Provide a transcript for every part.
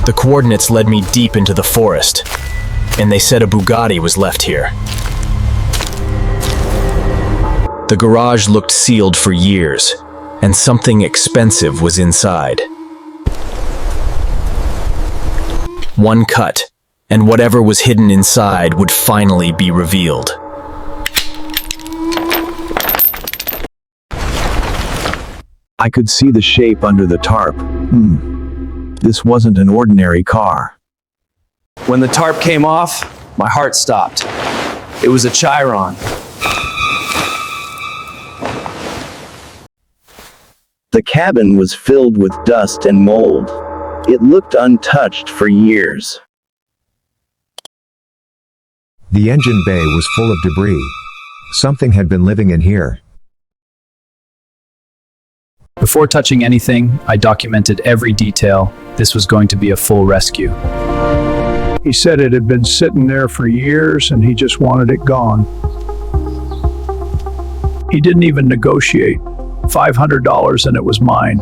The coordinates led me deep into the forest, and they said a Bugatti was left here. The garage looked sealed for years, and something expensive was inside. One cut, and whatever was hidden inside would finally be revealed. I could see the shape under the tarp. This wasn't an ordinary car. When the tarp came off, my heart stopped. It was a Chiron. The cabin was filled with dust and mold. It looked untouched for years. The engine bay was full of debris. Something had been living in here. Before touching anything, I documented every detail. This was going to be a full rescue. He said it had been sitting there for years and he just wanted it gone. He didn't even negotiate. $500 and it was mine.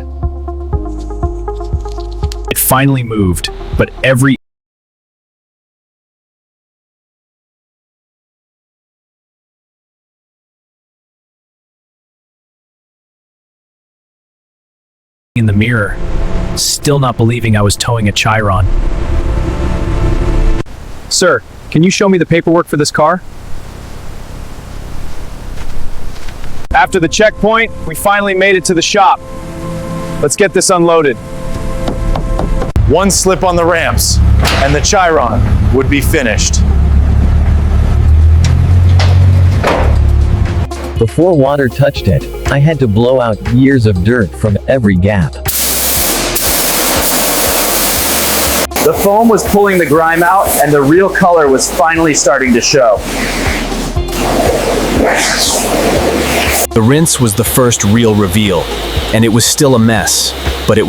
It finally moved, but every in the mirror, still not believing I was towing a Chiron. Sir, can you show me the paperwork for this car? After the checkpoint, we finally made it to the shop. Let's get this unloaded. One slip on the ramps, and the Chiron would be finished. Before water touched it, I had to blow out years of dirt from every gap. The foam was pulling the grime out, and the real color was finally starting to show. The rinse was the first real reveal, and it was still a mess, but it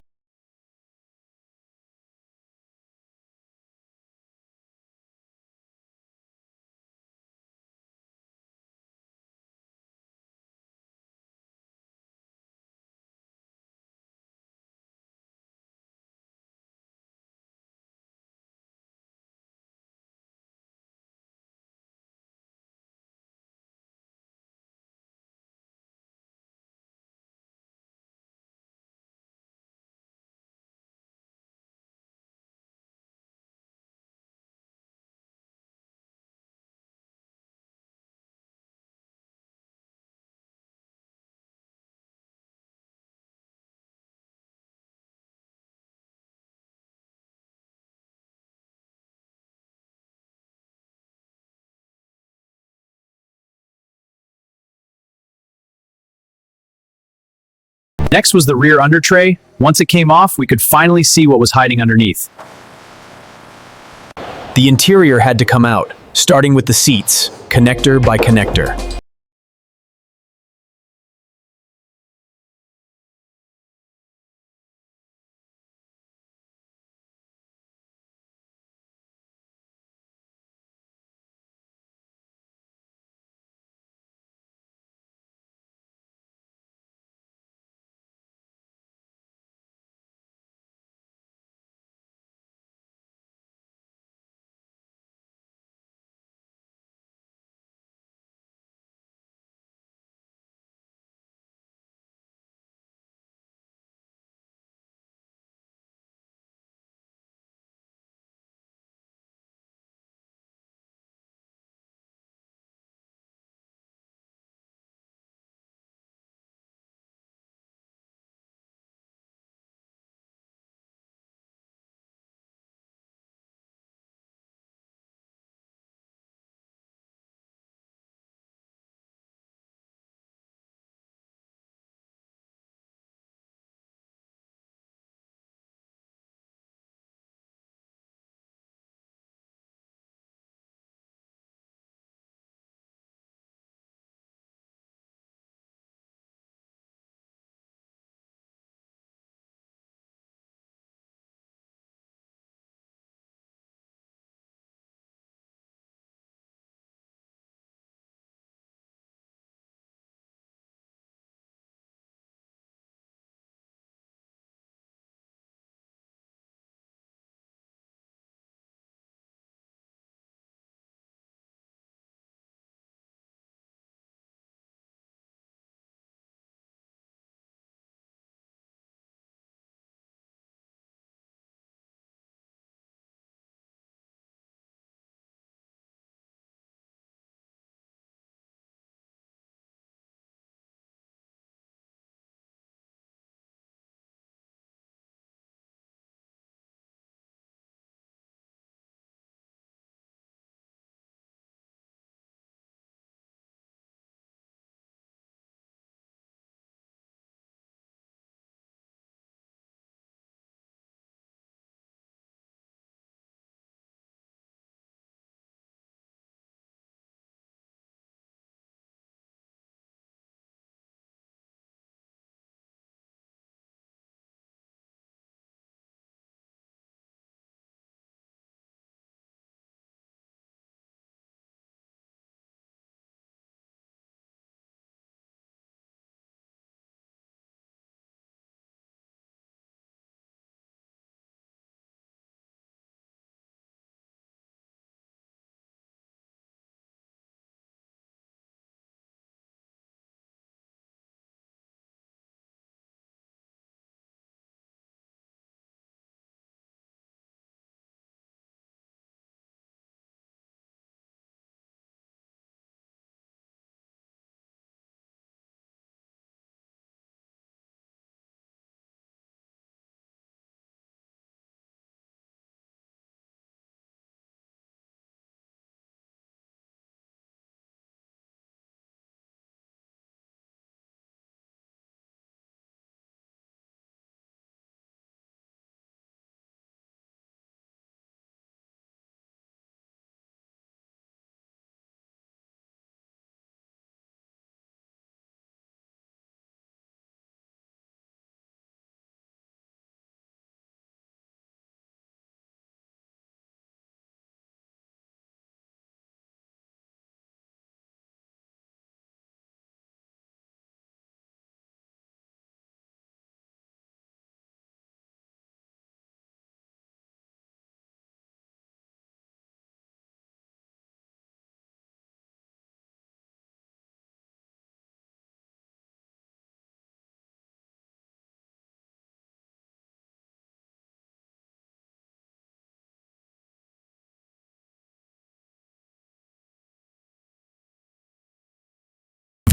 Next was the rear under tray. Once it came off, we could finally see what was hiding underneath. The interior had to come out, starting with the seats, connector by connector.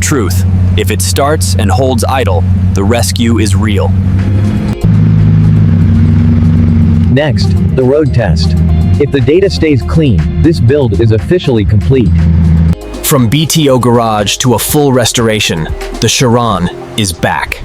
truth. If it starts and holds idle, the rescue is real. Next, the road test. If the data stays clean, this build is officially complete. From BTO garage to a full restoration, the Chiron is back.